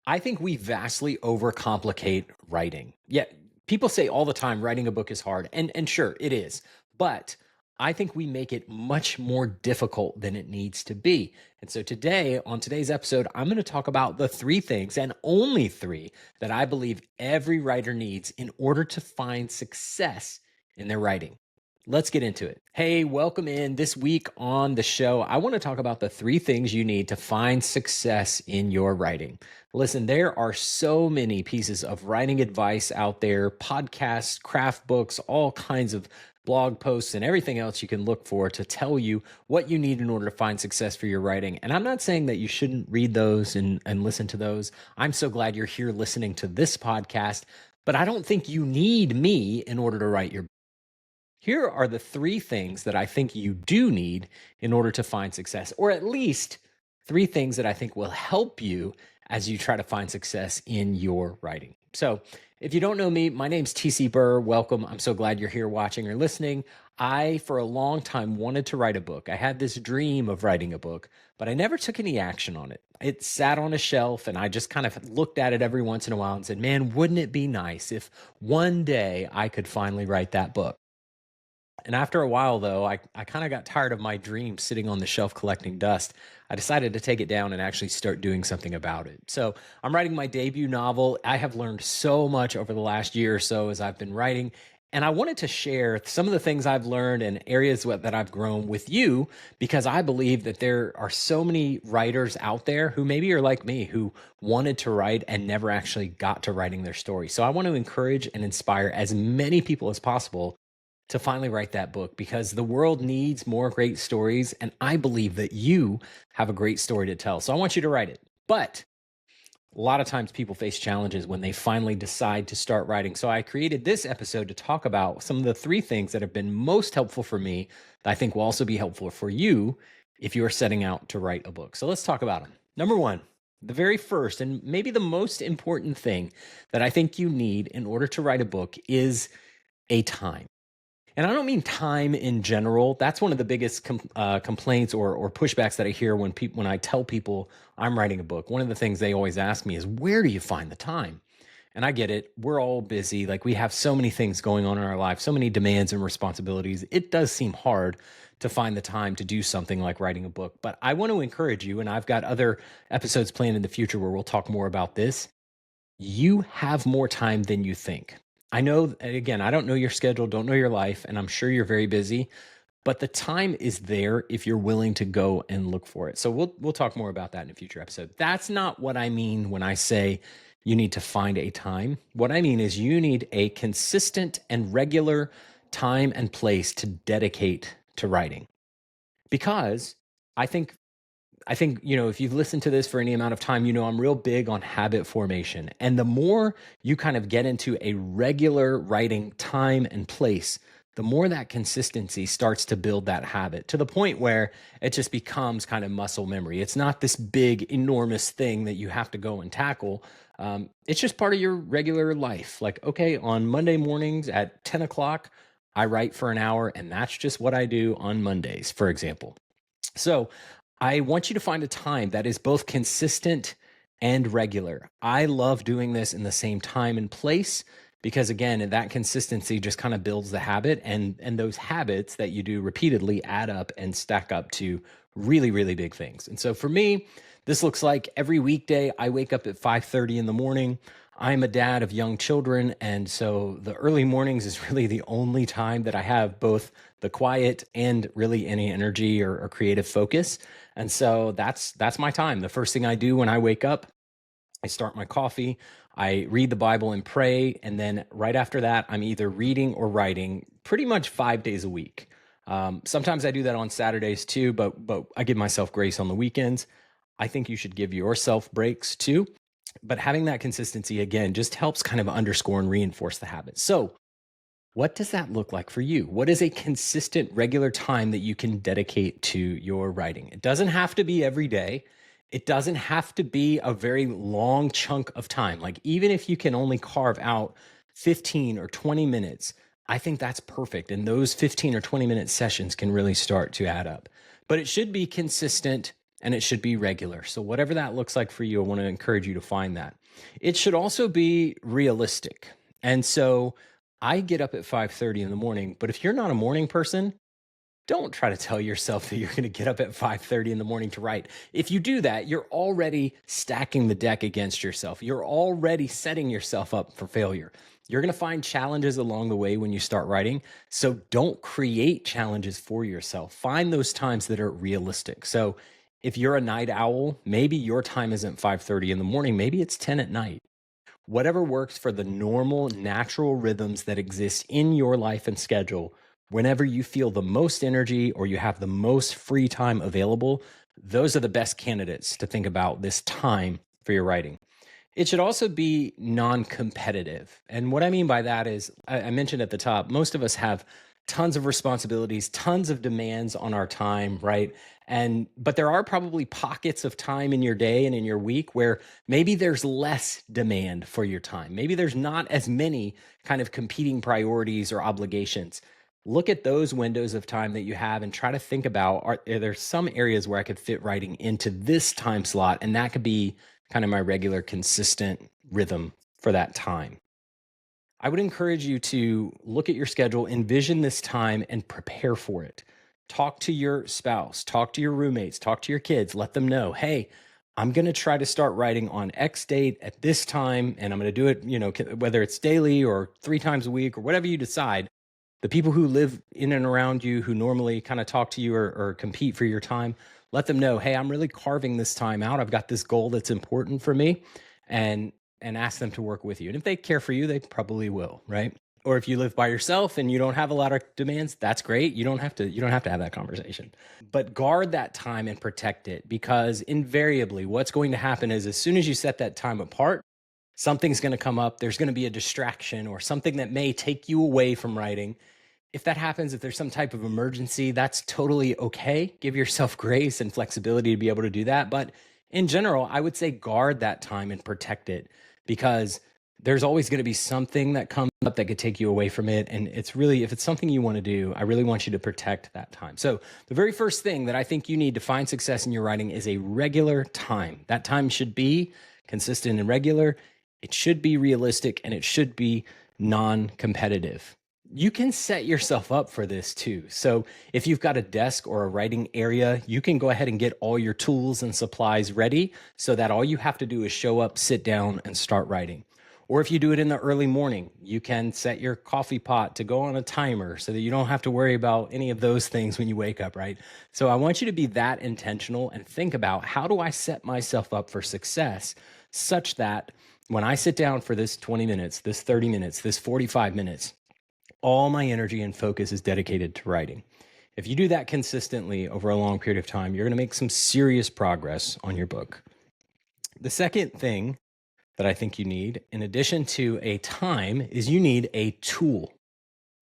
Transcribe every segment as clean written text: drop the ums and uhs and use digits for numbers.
I think we vastly overcomplicate writing. Yeah, people say all the time writing a book is hard, and sure it is. But I think we make it much more difficult than it needs to be. And so today, on today's episode, I'm going to talk about the three things and only three that I believe every writer needs in order to find success in their writing. Let's get into it. Hey, welcome in. This week on the show, I want to talk about the three things you need to find success in your writing. Listen, there are so many pieces of writing advice out there, podcasts, craft books, all kinds of blog posts, and everything else you can look for to tell you what you need in order to find success for your writing. And I'm not saying that you shouldn't read those and listen to those. I'm so glad you're here listening to this podcast, but I don't think you need me in order to write your. Here are the three things that I think you do need in order to find success, or at least three things that I think will help you as you try to find success in your writing. So, if you don't know me, my name's TC Burr. Welcome. I'm so glad you're here watching or listening. I, for a long time, wanted to write a book. I had this dream of writing a book, but I never took any action on it. It sat on a shelf and I just kind of looked at it every once in a while and said, man, wouldn't it be nice if one day I could finally write that book? And after a while, though, I kind of got tired of my dream sitting on the shelf collecting dust. I decided to take it down and actually start doing something about it. So I'm writing my debut novel. I have learned so much over the last year or so as I've been writing. And I wanted to share some of the things I've learned and areas that I've grown with you, because I believe that there are so many writers out there who maybe are like me, who wanted to write and never actually got to writing their story. So I want to encourage and inspire as many people as possible to finally write that book, because the world needs more great stories. And I believe that you have a great story to tell. So I want you to write it. But a lot of times people face challenges when they finally decide to start writing. So I created this episode to talk about some of the three things that have been most helpful for me that I think will also be helpful for you if you are setting out to write a book. So let's talk about them. Number one, the very first and maybe the most important thing that I think you need in order to write a book is a time. And I don't mean time in general. That's one of the biggest complaints or pushbacks that I hear when I tell people I'm writing a book. One of the things they always ask me is, where do you find the time? And I get it. We're all busy. Like, we have so many things going on in our life, so many demands and responsibilities. It does seem hard to find the time to do something like writing a book. But I want to encourage you, and I've got other episodes planned in the future where we'll talk more about this. You have more time than you think. I know, again, I don't know your schedule, don't know your life, and I'm sure you're very busy, but the time is there if you're willing to go and look for it. So we'll talk more about that in a future episode. That's not what I mean when I say you need to find a time. What I mean is you need a consistent and regular time and place to dedicate to writing. Because I think if you've listened to this for any amount of time, I'm real big on habit formation. And the more you kind of get into a regular writing time and place, the more that consistency starts to build that habit to the point where it just becomes kind of muscle memory. It's not this big, enormous thing that you have to go and tackle. It's just part of your regular life. Like, okay, on Monday mornings at 10 o'clock, I write for an hour, and that's just what I do on Mondays, for example. So I want you to find a time that is both consistent and regular. I love doing this in the same time and place because, again, that consistency just kind of builds the habit, and those habits that you do repeatedly add up and stack up to really, really big things. And so for me, this looks like every weekday I wake up at 5:30 in the morning. I'm a dad of young children, and so the early mornings is really the only time that I have both the quiet and really any energy or creative focus. And so that's my time. The first thing I do when I wake up, I start my coffee, I read the Bible and pray, and then right after that, I'm either reading or writing pretty much 5 days a week. Sometimes I do that on Saturdays too, but I give myself grace on the weekends. I think you should give yourself breaks too. But having that consistency, again, just helps kind of underscore and reinforce the habit. So what does that look like for you? What is a consistent, regular time that you can dedicate to your writing? It doesn't have to be every day. It doesn't have to be a very long chunk of time. Like, even if you can only carve out 15 or 20 minutes, I think that's perfect. And those 15 or 20 minute sessions can really start to add up. But it should be consistent and it should be regular. So, whatever that looks like for you, I want to encourage you to find that. It should also be realistic. And so, I get up at 5:30 in the morning, but if you're not a morning person, don't try to tell yourself that you're going to get up at 5:30 in the morning to write. If you do that, you're already stacking the deck against yourself. You're already setting yourself up for failure. You're going to find challenges along the way when you start writing. So don't create challenges for yourself. Find those times that are realistic. So if you're a night owl, maybe your time isn't 5:30 in the morning, maybe it's 10 at night. Whatever works for the normal, natural rhythms that exist in your life and schedule, whenever you feel the most energy or you have the most free time available, those are the best candidates to think about this time for your writing. It should also be non-competitive. And what I mean by that is, I mentioned at the top, most of us have tons of responsibilities, tons of demands on our time, right? But there are probably pockets of time in your day and in your week where maybe there's less demand for your time. Maybe there's not as many kind of competing priorities or obligations. Look at those windows of time that you have and try to think about, are there some areas where I could fit writing into this time slot? And that could be kind of my regular, consistent rhythm for that time. I would encourage you to look at your schedule, envision this time, and prepare for it. Talk to your spouse, talk to your roommates, talk to your kids, let them know, hey, I'm going to try to start writing on X date at this time, and I'm going to do it, whether it's daily or 3 times a week or whatever you decide. The people who live in and around you who normally kind of talk to you or compete for your time, let them know, hey, I'm really carving this time out. I've got this goal that's important for me, and ask them to work with you. And if they care for you, they probably will, right? Or if you live by yourself and you don't have a lot of demands, that's great. You don't have to have that conversation. But guard that time and protect it, because invariably what's going to happen is as soon as you set that time apart, something's going to come up. There's going to be a distraction or something that may take you away from writing. If that happens, if there's some type of emergency, that's totally okay. Give yourself grace and flexibility to be able to do that. But in general, I would say guard that time and protect it, because there's always going to be something that comes up that could take you away from it. And it's really, if it's something you want to do, I really want you to protect that time. So the very first thing that I think you need to find success in your writing is a regular time. That time should be consistent and regular. It should be realistic, and it should be non-competitive. You can set yourself up for this too. So if you've got a desk or a writing area, you can go ahead and get all your tools and supplies ready so that all you have to do is show up, sit down, and start writing. Or if you do it in the early morning, you can set your coffee pot to go on a timer so that you don't have to worry about any of those things when you wake up, right? So I want you to be that intentional and think about, how do I set myself up for success such that when I sit down for this 20 minutes, this 30 minutes, this 45 minutes, all my energy and focus is dedicated to writing. If you do that consistently over a long period of time, you're going to make some serious progress on your book. The second thing that I think you need, in addition to a time, is you need a tool.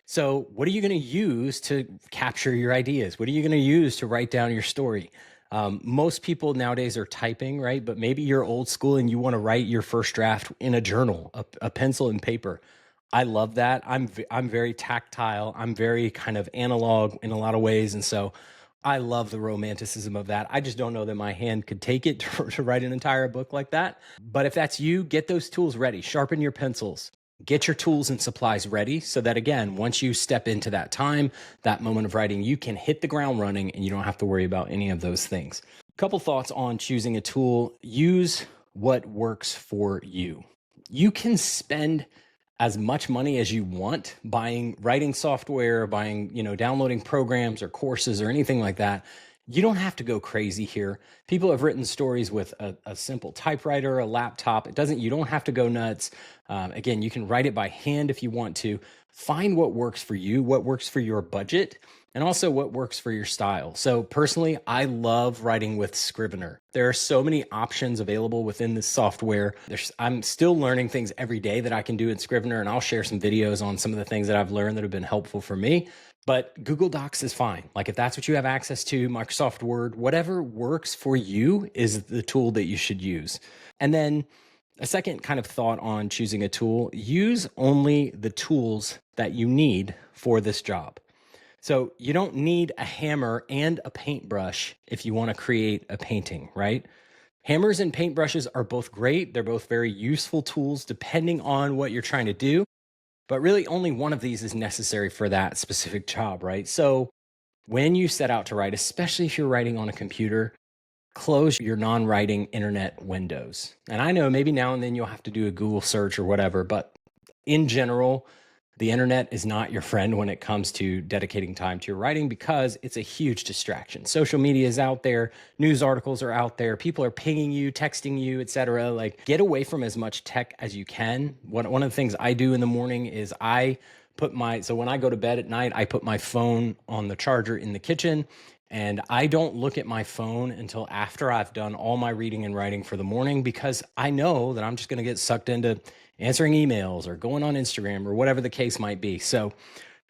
So, what are you going to use to capture your ideas? What are you going to use to write down your story? Most people nowadays are typing, right? But maybe you're old school and you want to write your first draft in a journal, a pencil and paper. I love that. I'm very tactile. I'm very kind of analog in a lot of ways, and so I love the romanticism of that. I just don't know that my hand could take it to write an entire book like that. But if that's you, get those tools ready. Sharpen your pencils. Get your tools and supplies ready so that, again, once you step into that time, that moment of writing, you can hit the ground running and you don't have to worry about any of those things. A couple thoughts on choosing a tool. Use what works for you. You can spend as much money as you want buying writing software, buying, downloading programs or courses or anything like that. You don't have to go crazy here. People have written stories with a simple typewriter, a laptop. You don't have to go nuts. Again, you can write it by hand if you want to. Find what works for you, what works for your budget, and also what works for your style. So personally, I love writing with Scrivener. There are so many options available within this software. I'm still learning things every day that I can do in Scrivener, and I'll share some videos on some of the things that I've learned that have been helpful for me. But Google Docs is fine. Like if that's what you have access to, Microsoft Word, whatever works for you is the tool that you should use. And then a second kind of thought on choosing a tool: use only the tools that you need for this job. So you don't need a hammer and a paintbrush if you want to create a painting, right? Hammers and paintbrushes are both great. They're both very useful tools depending on what you're trying to do. But really, only one of these is necessary for that specific job, right? So when you set out to write, especially if you're writing on a computer, close your non writing internet windows. And I know maybe now and then you'll have to do a Google search or whatever, but in general, the internet is not your friend when it comes to dedicating time to your writing because it's a huge distraction. Social media is out there, news articles are out there, people are pinging you, texting you, etc. Like get away from as much tech as you can. One of the things I do in the morning is so when I go to bed at night, I put my phone on the charger in the kitchen and I don't look at my phone until after I've done all my reading and writing for the morning because I know that I'm just going to get sucked into answering emails or going on Instagram or whatever the case might be. So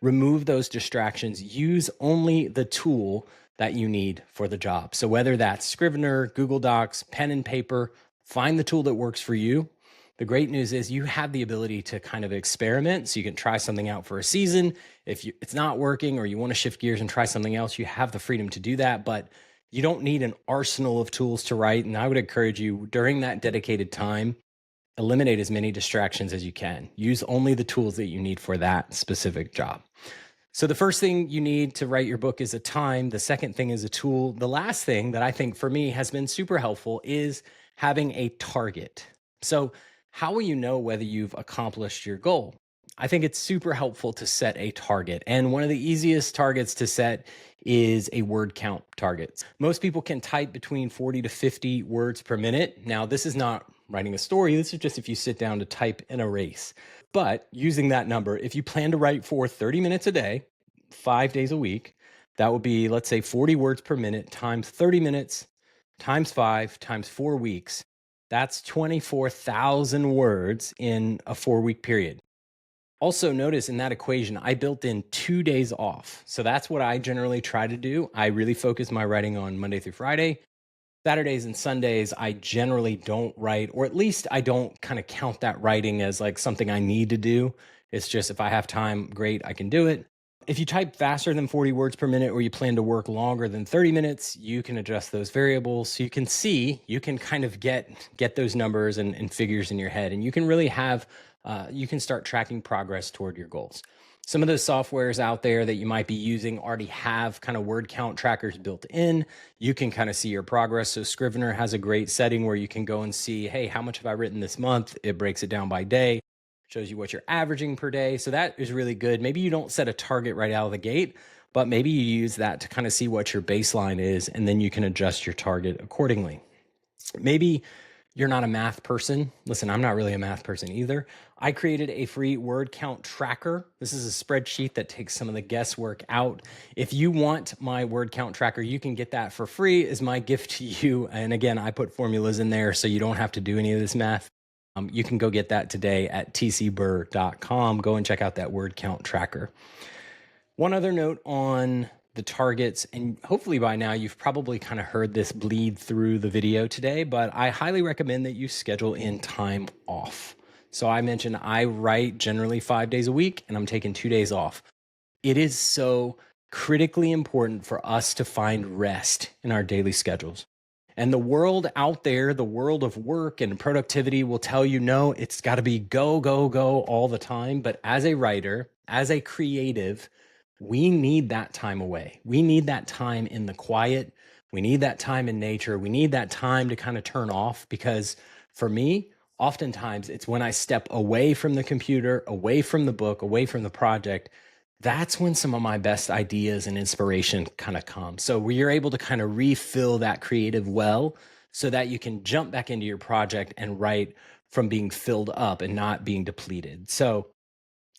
remove those distractions. Use only the tool that you need for the job. So whether that's Scrivener, Google Docs, pen and paper, find the tool that works for you. The great news is you have the ability to kind of experiment. So you can try something out for a season. If it's not working or you want to shift gears and try something else, you have the freedom to do that. But you don't need an arsenal of tools to write. And I would encourage you during that dedicated time, eliminate as many distractions as you can. Use only the tools that you need for that specific job. So the first thing you need to write your book is a time. The second thing is a tool. The last thing that I think for me has been super helpful is having a target. So how will you know whether you've accomplished your goal? I think it's super helpful to set a target. And one of the easiest targets to set is a word count target. Most people can type between 40 to 50 words per minute. Now, this is not writing a story. This is just if you sit down to type in a race. But using that number, if you plan to write for 30 minutes a day, 5 days a week, that would be, let's say, 40 words per minute times 30 minutes times 5 times 4 weeks. That's 24,000 words in a 4-week period. Also, notice in that equation, I built in 2 days off. So that's what I generally try to do. I really focus my writing on Monday through Friday. Saturdays and Sundays, I generally don't write, or at least I don't kind of count that writing as like something I need to do. It's just if I have time, great, I can do it. If you type faster than 40 words per minute or you plan to work longer than 30 minutes, you can adjust those variables. So you can kind of get those numbers and figures in your head. And you can really you can start tracking progress toward your goals. Some of those softwares out there that you might be using already have kind of word count trackers built in. You can kind of see your progress. So Scrivener has a great setting where you can go and see, hey, how much have I written this month? It breaks it down by day, shows you what you're averaging per day. So that is really good. Maybe you don't set a target right out of the gate, but maybe you use that to kind of see what your baseline is, and then you can adjust your target accordingly. Maybe you're not a math person. Listen, I'm not really a math person either. I created a free word count tracker. This is a spreadsheet that takes some of the guesswork out. If you want my word count tracker, you can get that for free as my gift to you. And again, I put formulas in there so you don't have to do any of this math. You can go get that today at tcburr.com. Go and check out that word count tracker. One other note on the targets, and hopefully by now you've probably kind of heard this bleed through the video today, but I highly recommend that you schedule in time off. So I mentioned I write generally 5 days a week and I'm taking 2 days off. It is so critically important for us to find rest in our daily schedules. And the world out there, the world of work and productivity will tell you, no, it's got to be go, go, go all the time. But as a writer, as a creative, we need that time away. We need that time in the quiet. We need that time in nature. We need that time to kind of turn off because for me, oftentimes it's when I step away from the computer, away from the book, away from the project, that's when some of my best ideas and inspiration kind of come. So where you're able to kind of refill that creative well so that you can jump back into your project and write from being filled up and not being depleted. So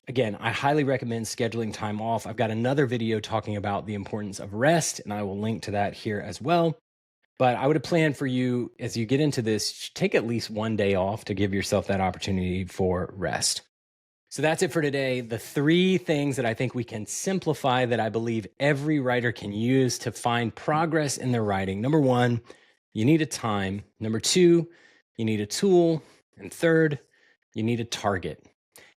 again, I highly recommend scheduling time off. I've got another video talking about the importance of rest, and I will link to that here as well. But I would plan for you as you get into this, take at least 1 day off to give yourself that opportunity for rest. So that's it for today. The 3 things that I think we can simplify that I believe every writer can use to find progress in their writing. Number 1, you need a time. Number 2, you need a tool. And third, you need a target.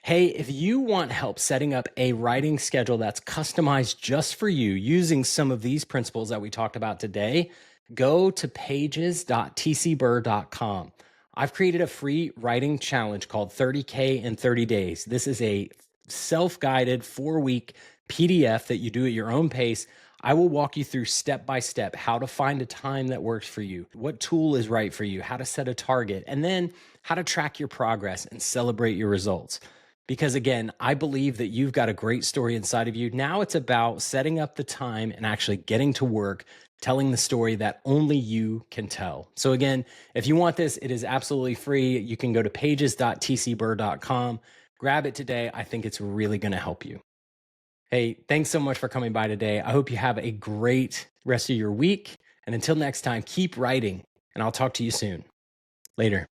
Hey, if you want help setting up a writing schedule that's customized just for you using some of these principles that we talked about today, go to pages.tcbur.com. I've created a free writing challenge called 30K in 30 days. This is a self guided 4 week PDF that you do at your own pace. I will walk you through step by step how to find a time that works for you, what tool is right for you, how to set a target, and then how to track your progress and celebrate your results. Because again, I believe that you've got a great story inside of you. Now it's about setting up the time and actually getting to work, telling the story that only you can tell. So again, if you want this, it is absolutely free. You can go to pages.tcbur.com, grab it today. I think it's really going to help you. Hey, thanks so much for coming by today. I hope you have a great rest of your week. And until next time, keep writing, and I'll talk to you soon. Later.